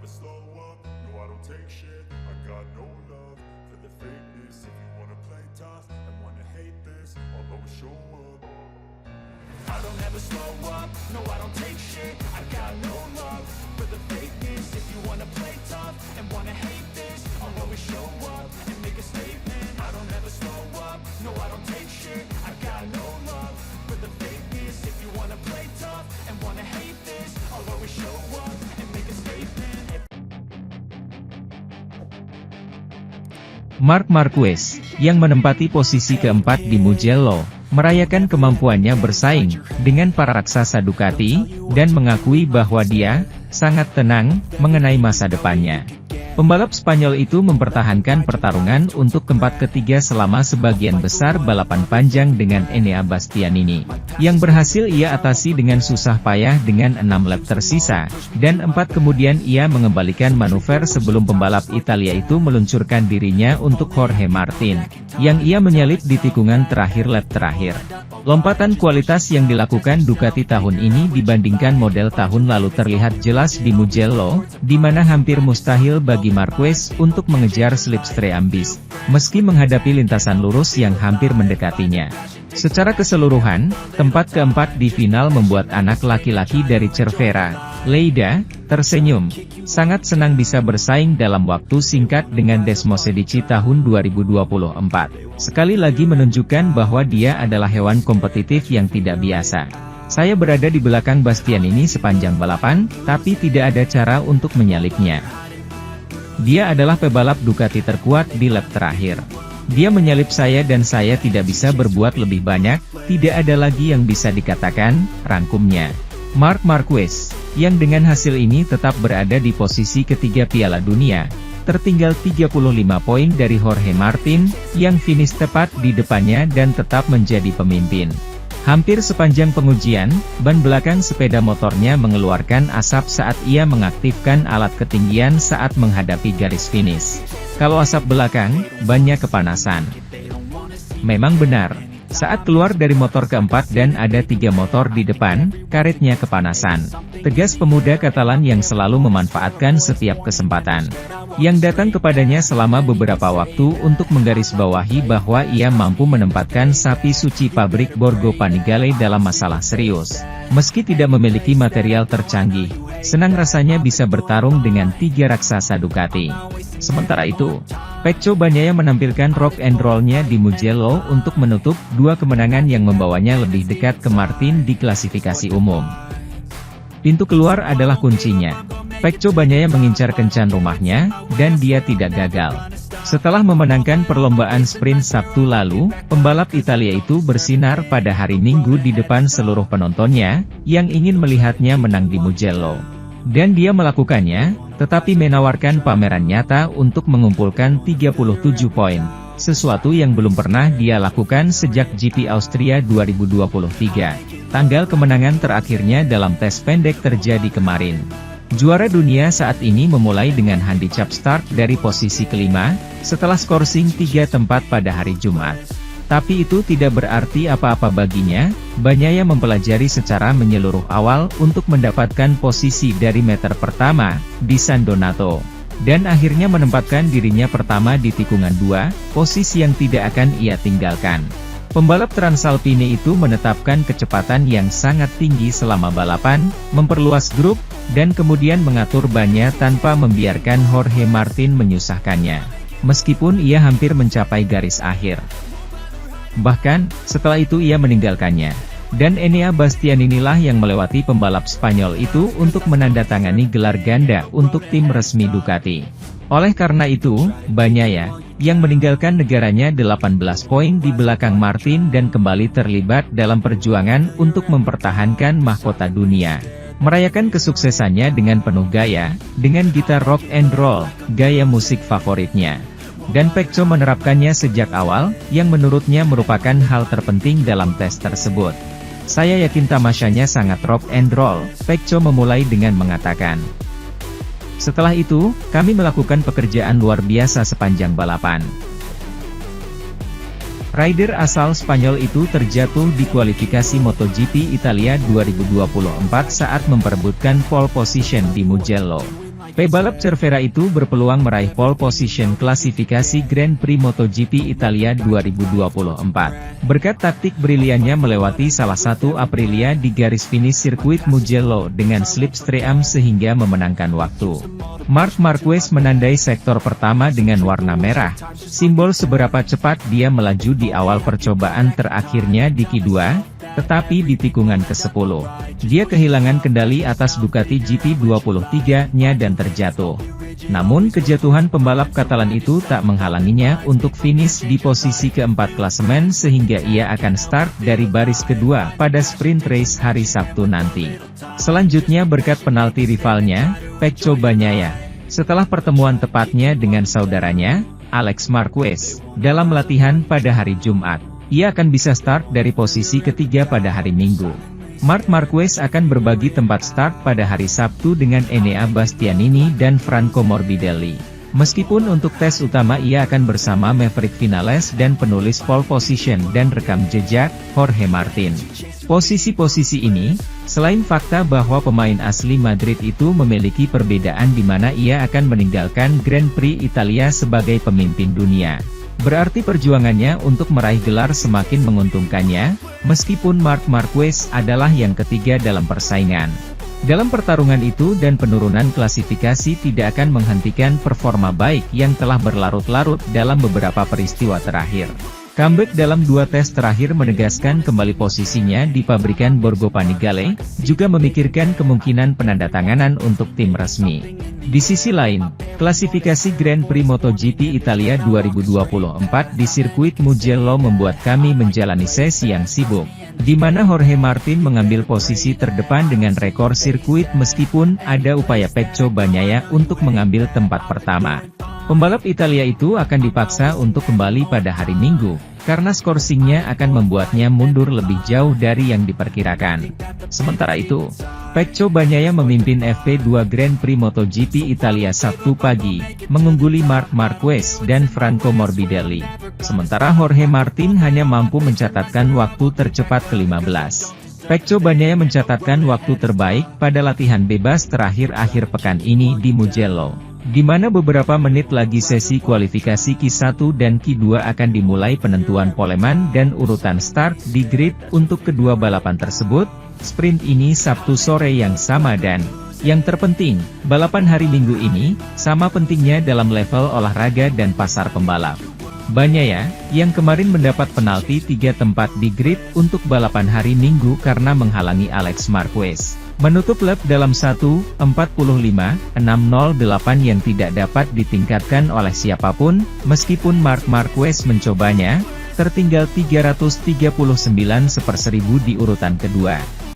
never slow up, no I don't take shit. I got no love for the fakeness. If you wanna play tough and wanna hate this, I'll always show up. I don't ever slow up, no I don't take shit. I got no love for the fakeness. If you wanna play tough and wanna hate this, I'll always show up and make a statement. I don't ever slow up, no I don't take shit. I got no love for the fakeness. If you wanna play tough and wanna hate this, I'll always show up and make a statement. Marc Marquez, yang menempati posisi keempat di Mugello, merayakan kemampuannya bersaing dengan para raksasa Ducati, dan mengakui bahwa dia sangat tenang mengenai masa depannya. Pembalap Spanyol itu mempertahankan pertarungan untuk tempat ketiga selama sebagian besar balapan panjang dengan Enea Bastianini, yang berhasil ia atasi dengan susah payah dengan 6 lap tersisa, dan 4 kemudian ia mengembalikan manuver sebelum pembalap Italia itu meluncurkan dirinya untuk Jorge Martin, yang ia menyalip di tikungan terakhir lap terakhir. Lompatan kualitas yang dilakukan Ducati tahun ini dibandingkan model tahun lalu terlihat jelas di Mugello, di mana hampir mustahil bagi Marquez untuk mengejar slipstream ambis, meski menghadapi lintasan lurus yang hampir mendekatinya. Secara keseluruhan, tempat keempat di final membuat anak laki-laki dari Cervera, Lleida, tersenyum. Sangat senang bisa bersaing dalam waktu singkat dengan Desmosedici tahun 2024. Sekali lagi menunjukkan bahwa dia adalah hewan kompetitif yang tidak biasa. Saya berada di belakang Bastianini sepanjang balapan, tapi tidak ada cara untuk menyalipnya. Dia adalah pebalap Ducati terkuat di lap terakhir. Dia menyalip saya dan saya tidak bisa berbuat lebih banyak, tidak ada lagi yang bisa dikatakan, rangkumnya. Marc Marquez, yang dengan hasil ini tetap berada di posisi ketiga Piala Dunia, tertinggal 35 poin dari Jorge Martin, yang finish tepat di depannya dan tetap menjadi pemimpin. Hampir sepanjang pengujian, ban belakang sepeda motornya mengeluarkan asap saat ia mengaktifkan alat ketinggian saat menghadapi garis finish. Kalau asap belakang, bannya kepanasan. Memang benar, saat keluar dari motor keempat dan ada 3 motor di depan, karetnya kepanasan. Tegas pemuda Katalan yang selalu memanfaatkan setiap kesempatan yang datang kepadanya selama beberapa waktu untuk menggarisbawahi bahwa ia mampu menempatkan sapi suci pabrik Borgo Panigale dalam masalah serius. Meski tidak memiliki material tercanggih, senang rasanya bisa bertarung dengan 3 raksasa Ducati. Sementara itu, Pecco Bagnaia menampilkan rock and roll-nya di Mugello untuk menutup 2 kemenangan yang membawanya lebih dekat ke Martin di klasifikasi umum. Pintu keluar adalah kuncinya. Pecco Bagnaia mengincar kencan rumahnya, dan dia tidak gagal. Setelah memenangkan perlombaan sprint Sabtu lalu, pembalap Italia itu bersinar pada hari Minggu di depan seluruh penontonnya, yang ingin melihatnya menang di Mugello. Dan dia melakukannya, tetapi menawarkan pameran nyata untuk mengumpulkan 37 poin, sesuatu yang belum pernah dia lakukan sejak GP Austria 2023. Tanggal kemenangan terakhirnya dalam tes pendek terjadi kemarin. Juara dunia saat ini memulai dengan handicap start dari posisi kelima, setelah skorsing 3 tempat pada hari Jumat. Tapi itu tidak berarti apa-apa baginya. Bagnaia mempelajari secara menyeluruh awal untuk mendapatkan posisi dari meter pertama di San Donato, dan akhirnya menempatkan dirinya pertama di tikungan 2, posisi yang tidak akan ia tinggalkan. Pembalap Transalpine itu menetapkan kecepatan yang sangat tinggi selama balapan, memperluas grup, dan kemudian mengatur bannya tanpa membiarkan Jorge Martin menyusahkannya. Meskipun ia hampir mencapai garis akhir. Bahkan, setelah itu ia meninggalkannya. Dan Enea Bastianini lah yang melewati pembalap Spanyol itu untuk menandatangani gelar ganda untuk tim resmi Ducati. Oleh karena itu, Bagnaia, yang meninggalkan negaranya 18 poin di belakang Martin dan kembali terlibat dalam perjuangan untuk mempertahankan mahkota dunia, merayakan kesuksesannya dengan penuh gaya, dengan gitar rock and roll, gaya musik favoritnya. Dan Pecco menerapkannya sejak awal, yang menurutnya merupakan hal terpenting dalam tes tersebut. Saya yakin tamasyanya sangat rock and roll, Pecco memulai dengan mengatakan. Setelah itu, kami melakukan pekerjaan luar biasa sepanjang balapan. Rider asal Spanyol itu terjatuh di kualifikasi MotoGP Italia 2024 saat memperebutkan pole position di Mugello. Pebalap Cervera itu berpeluang meraih pole position klasifikasi Grand Prix MotoGP Italia 2024. Berkat taktik briliannya melewati salah satu Aprilia di garis finish sirkuit Mugello dengan slipstream sehingga memenangkan waktu. Marc Marquez menandai sektor pertama dengan warna merah, simbol seberapa cepat dia melaju di awal percobaan terakhirnya di Q2, tetapi di tikungan ke-10, dia kehilangan kendali atas Ducati GP23-nya dan terjatuh. Namun kejatuhan pembalap Katalan itu tak menghalanginya untuk finish di posisi keempat klasemen sehingga ia akan start dari baris kedua pada sprint race hari Sabtu nanti. Selanjutnya berkat penalti rivalnya, Pecco Bagnaia, setelah pertemuan tepatnya dengan saudaranya, Alex Marquez, dalam latihan pada hari Jumat, ia akan bisa start dari posisi ketiga pada hari Minggu. Marc Marquez akan berbagi tempat start pada hari Sabtu dengan Enea Bastianini dan Franco Morbidelli. Meskipun untuk tes utama ia akan bersama Maverick Vinales dan penulis pole position dan rekam jejak, Jorge Martin. Posisi-posisi ini, selain fakta bahwa pemain asli Madrid itu memiliki perbedaan di mana ia akan meninggalkan Grand Prix Italia sebagai pemimpin dunia, berarti perjuangannya untuk meraih gelar semakin menguntungkannya, meskipun Marc Marquez adalah yang ketiga dalam persaingan. Dalam pertarungan itu dan penurunan klasifikasi tidak akan menghentikan performa baik yang telah berlarut-larut dalam beberapa peristiwa terakhir. Comeback dalam dua tes terakhir menegaskan kembali posisinya di pabrikan Borgo Panigale, juga memikirkan kemungkinan penandatanganan untuk tim resmi. Di sisi lain, klasifikasi Grand Prix MotoGP Italia 2024 di sirkuit Mugello membuat kami menjalani sesi yang sibuk, di mana Jorge Martin mengambil posisi terdepan dengan rekor sirkuit meskipun ada upaya Pecco Bagnaia untuk mengambil tempat pertama. Pembalap Italia itu akan dipaksa untuk kembali pada hari Minggu, karena skorsingnya akan membuatnya mundur lebih jauh dari yang diperkirakan. Sementara itu, Pecco Bagnaia memimpin FP2 Grand Prix MotoGP Italia Sabtu pagi, mengungguli Marc Marquez dan Franco Morbidelli. Sementara Jorge Martin hanya mampu mencatatkan waktu tercepat ke-15. Pecco Bagnaia mencatatkan waktu terbaik pada latihan bebas terakhir akhir pekan ini di Mugello, di mana beberapa menit lagi sesi kualifikasi Q1 dan Q2 akan dimulai penentuan poleman dan urutan start di grid untuk kedua balapan tersebut. Sprint ini Sabtu sore yang sama dan, yang terpenting, balapan hari Minggu ini, sama pentingnya dalam level olahraga dan pasar pembalap. Bagnaia, yang kemarin mendapat penalti 3 tempat di grid untuk balapan hari Minggu karena menghalangi Alex Marquez, menutup lap dalam 1:45.608 yang tidak dapat ditingkatkan oleh siapapun, meskipun Marc Marquez mencobanya, tertinggal 339/1000 di urutan kedua.